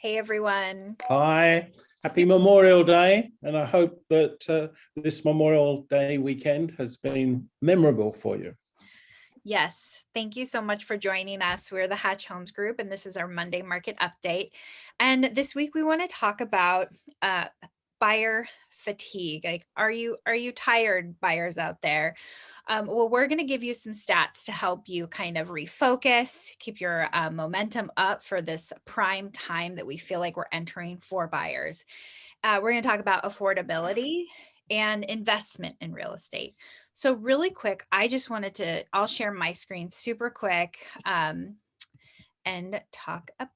Hey, everyone. Hi, happy Memorial Day. And I hope that this Memorial Day weekend has been memorable for you. Yes, thank you so much for joining us. We're the Hatch Homes Group, and this is our Monday market update. And this week we want to talk about buyer fatigue. Like, are you tired, buyers out there? Well, we're going to give you some stats to help you kind of refocus, keep your momentum up for this prime time that we feel like we're entering for buyers. We're going to talk about affordability and investment in real estate. So really quick, I just wanted to, I'll share my screen super quick and talk about,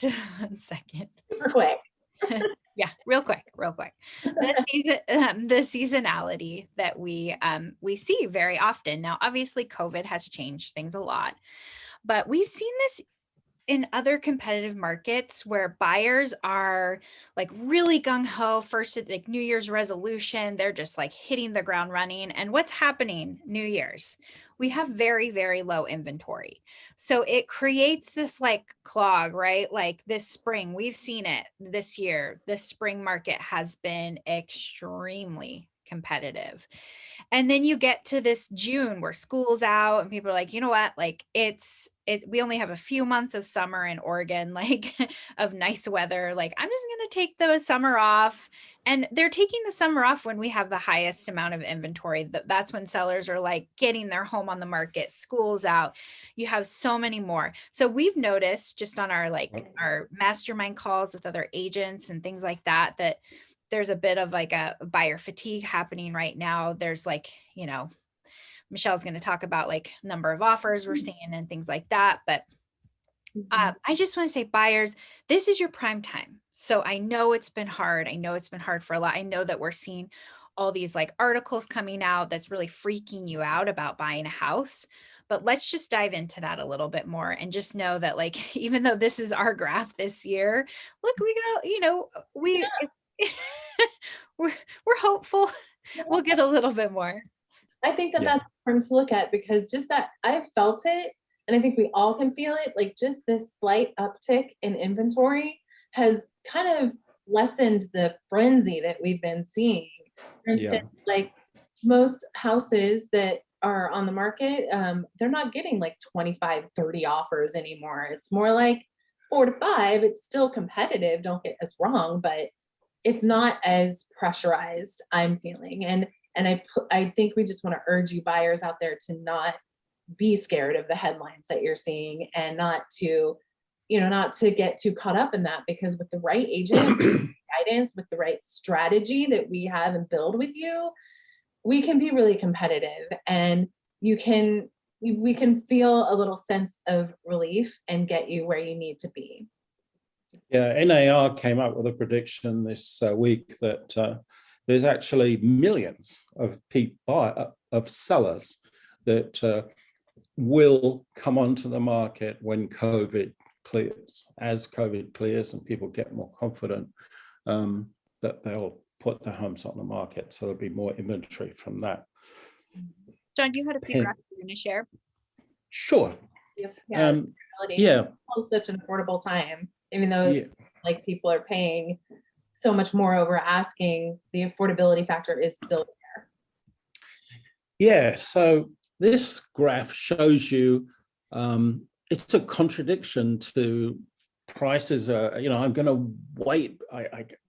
1 second. Super quick. Yeah, real quick. The seasonality that we see very often. Now, obviously, COVID has changed things a lot, but we've seen this in other competitive markets where buyers are like really gung-ho first at like New Year's resolution. They're just like hitting the ground running. And what's happening New Year's? We have very, very low inventory. So it creates this like clog, right? Like this spring, we've seen it this year. The spring market has been extremely competitive. And then you get to this June where school's out and people are like, you know what, like we only have a few months of summer in Oregon, like of nice weather. Like, I'm just going to take the summer off. And they're taking the summer off when we have the highest amount of inventory. That's when sellers are like getting their home on the market, school's out. You have so many more. So we've noticed just on our our mastermind calls with other agents and things like that, that there's a bit of like a buyer fatigue happening right now. There's like, you know, Michelle's going to talk about like number of offers we're seeing and things like that. But I just want to say, buyers, this is your prime time. So I know it's been hard. I know it's been hard for a lot. I know that we're seeing all these like articles coming out that's really freaking you out about buying a house. But let's just dive into that a little bit more and just know that like, even though this is our graph this year, look, we got, you know, we're hopeful we'll get a little bit more. I think that that's important to look at, because just that I felt it, and I think we all can feel it, like just this slight uptick in inventory has kind of lessened the frenzy that we've been seeing. For instance, like most houses that are on the market, they're not getting like 25, 30 offers anymore. It's more like 4 to 5. It's still competitive, don't get us wrong, but it's not as pressurized, I'm feeling. And I think we just want to urge you buyers out there to not be scared of the headlines that you're seeing, and not to get too caught up in that, because with the right agent guidance, with the right strategy that we have and build with you, we can be really competitive, and we can feel a little sense of relief and get you where you need to be. Yeah, NAR came up with a prediction this week that there's actually millions of sellers that will come onto the market when COVID clears. As COVID clears and people get more confident, that they'll put their homes on the market. So there'll be more inventory from that. John, do you have a few graphs you're going to share? Sure. It's such an affordable time, even though it's like people are paying so much more over asking, the affordability factor is still there. Yeah, so this graph shows you it's a contradiction to prices. I'm going to wait.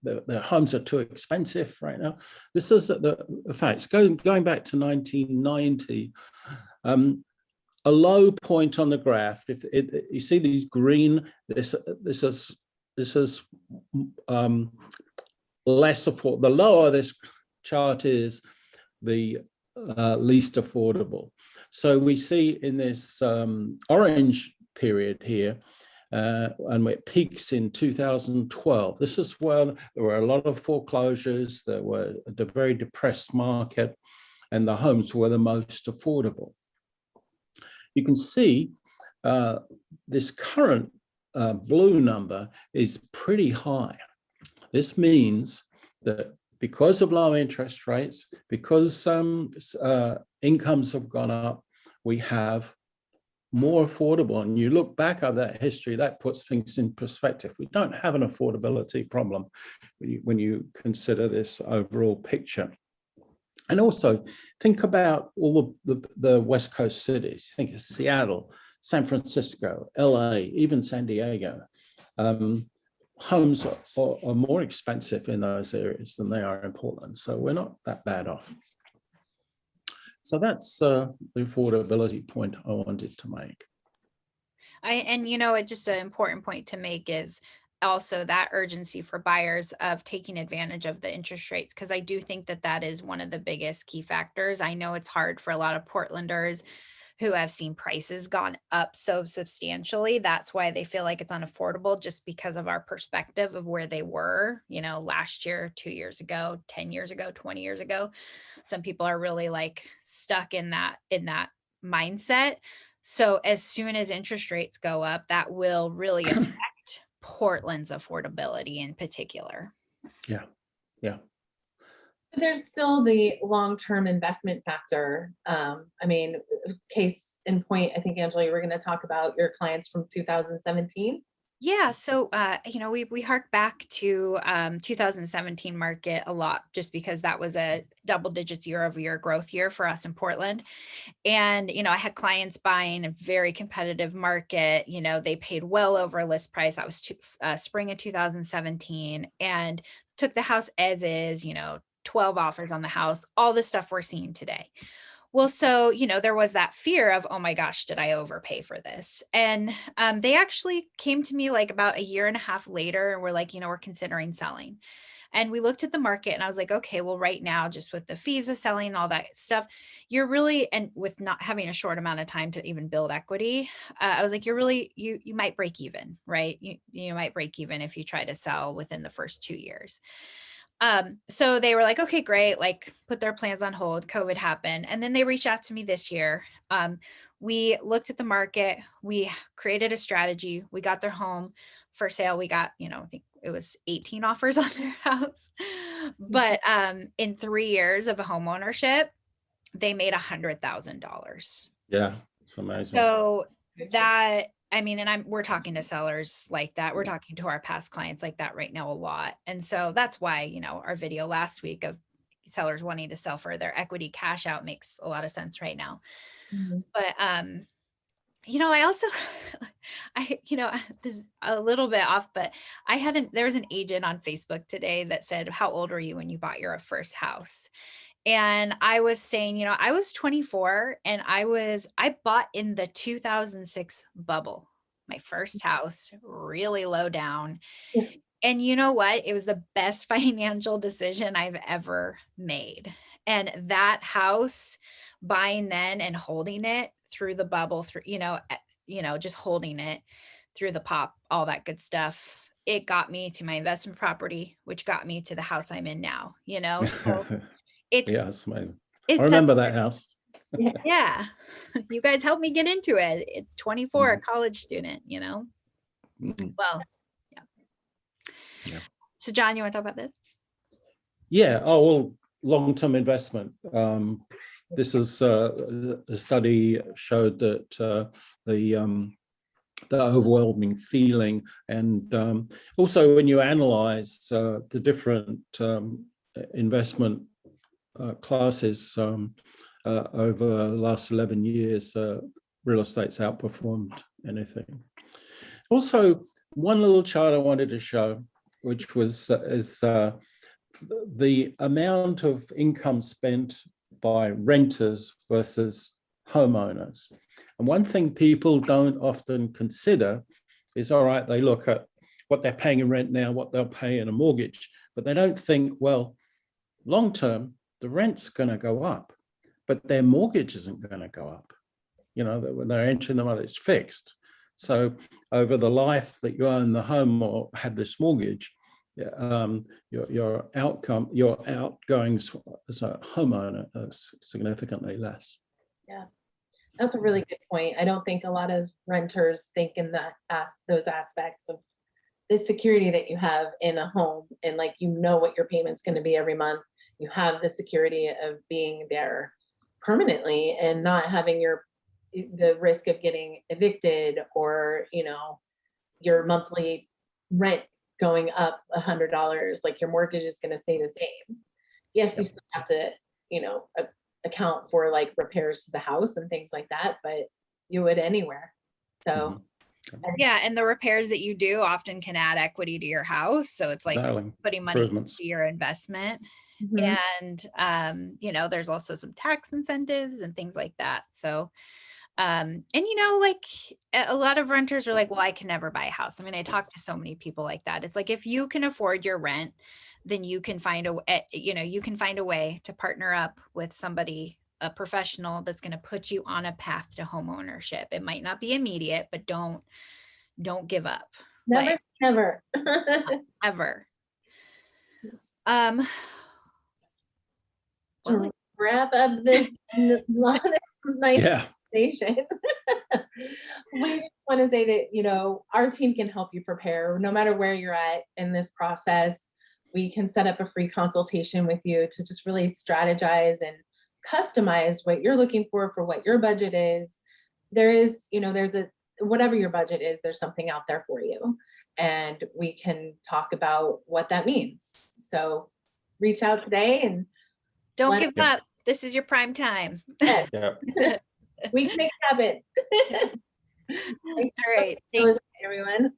The homes are too expensive right now. This is the facts. Going back to 1990, a low point on the graph. If you see these green, this is less affordable. The lower this chart is, the least affordable. So we see in this orange period here, and it peaks in 2012. This is where there were a lot of foreclosures. There were a very depressed market, and the homes were the most affordable. You can see this current blue number is pretty high. This means that because of low interest rates, because incomes have gone up, we have more affordable, and you look back at that history, that puts things in perspective. We don't have an affordability problem when you consider this overall picture. And also think about all the West Coast cities. Think of Seattle, San Francisco, LA, even San Diego. Homes are more expensive in those areas than they are in Portland. So we're not that bad off. So that's the affordability point I wanted to make. And just an important point to make is also that urgency for buyers of taking advantage of the interest rates, because I do think that is one of the biggest key factors. I know it's hard for a lot of Portlanders who have seen prices gone up so substantially. That's why they feel like it's unaffordable, just because of our perspective of where they were, last year, 2 years ago, 10 years ago, 20 years ago. Some people are really like stuck in that mindset. So as soon as interest rates go up, that will really affect Portland's affordability in particular. Yeah. Yeah. There's still the long-term investment factor. Case in point, I think, Angela, you were going to talk about your clients from 2017. Yeah. So, we hark back to 2017 market a lot, just because that was a double digits year-over-year growth year for us in Portland. And, I had clients buying a very competitive market. They paid well over list price. That was spring of 2017, and took the house as is, 12 offers on the house, all the stuff we're seeing today. Well, so, there was that fear of, oh my gosh, did I overpay for this? And they actually came to me like about a year and a half later and were like, we're considering selling. And we looked at the market and I was like, okay, well, right now, just with the fees of selling and all that stuff, you're really, and with not having a short amount of time to even build equity, I was like, you might break even, right? You might break even if you try to sell within the first 2 years. So they were like, okay, great, like put their plans on hold. COVID happened. And then they reached out to me this year. We looked at the market, we created a strategy, we got their home for sale. We got, I think it was 18 offers on their house. But in 3 years of home ownership, they made $100,000. Yeah, it's amazing. So that, and we're talking to sellers like that. We're talking to our past clients like that right now a lot. And so that's why, our video last week of sellers wanting to sell for their equity cash out makes a lot of sense right now. Mm-hmm. But, I also, this is a little bit off, but there was an agent on Facebook today that said, how old were you when you bought your first house? And I was saying, I was 24 and I bought in the 2006 bubble, my first house, really low down. Yeah. And you know what? It was the best financial decision I've ever made. And that house, buying then and holding it through the bubble, through, just holding it through the pop, all that good stuff. It got me to my investment property, which got me to the house I'm in now, so Yes, man. I remember that house. Yeah. You guys helped me get into it. It's 24, a college student, Mm-hmm. Well, yeah. So John, you want to talk about this? Yeah. Oh, well, long-term investment. This is a study showed that the overwhelming feeling, and also when you analyze the different investment classes over the last 11 years, real estate's outperformed anything. Also, one little chart I wanted to show, which was is the amount of income spent by renters versus homeowners. And one thing people don't often consider is, all right, they look at what they're paying in rent now, what they'll pay in a mortgage, but they don't think, well, long term, the rent's going to go up, but their mortgage isn't going to go up. When they're entering the money, it's fixed. So over the life that you own the home or have this mortgage, your outgoings as a homeowner are significantly less. Yeah, that's a really good point. I don't think a lot of renters think in those aspects of the security that you have in a home, and like what your payment's going to be every month. You have the security of being there permanently and not having your the risk of getting evicted, or, you know, your monthly rent going up $100, like your mortgage is going to stay the same. Yes, you still have to, you know, account for like repairs to the house and things like that, but you would anywhere. So yeah, and the repairs that you do often can add equity to your house. So it's like Exactly. putting money Improvements. into your investment. mhm. And you know, there's also some tax incentives and things like that. So and you know, like a lot of renters are like, well, I can never buy a house. I mean, I talk to so many people like that. It's like, if you can afford your rent, then you can find you know, you can find a way to partner up with somebody, a professional that's going to put you on a path to home ownership. It might not be immediate, but don't give up. Never, Like, never. ever. To Well, wrap up this nice Yeah. conversation, we want to say that, you know, our team can help you prepare no matter where you're at in this process. We can set up a free consultation with you to just really strategize and customize what you're looking for what your budget is. There is, you know, there's a, whatever your budget is, there's something out there for you. And we can talk about what that means. So reach out today and don't let- give up. This is your prime time. yes, Yeah. we can make it happen. All right. Thanks, Thanks. everyone.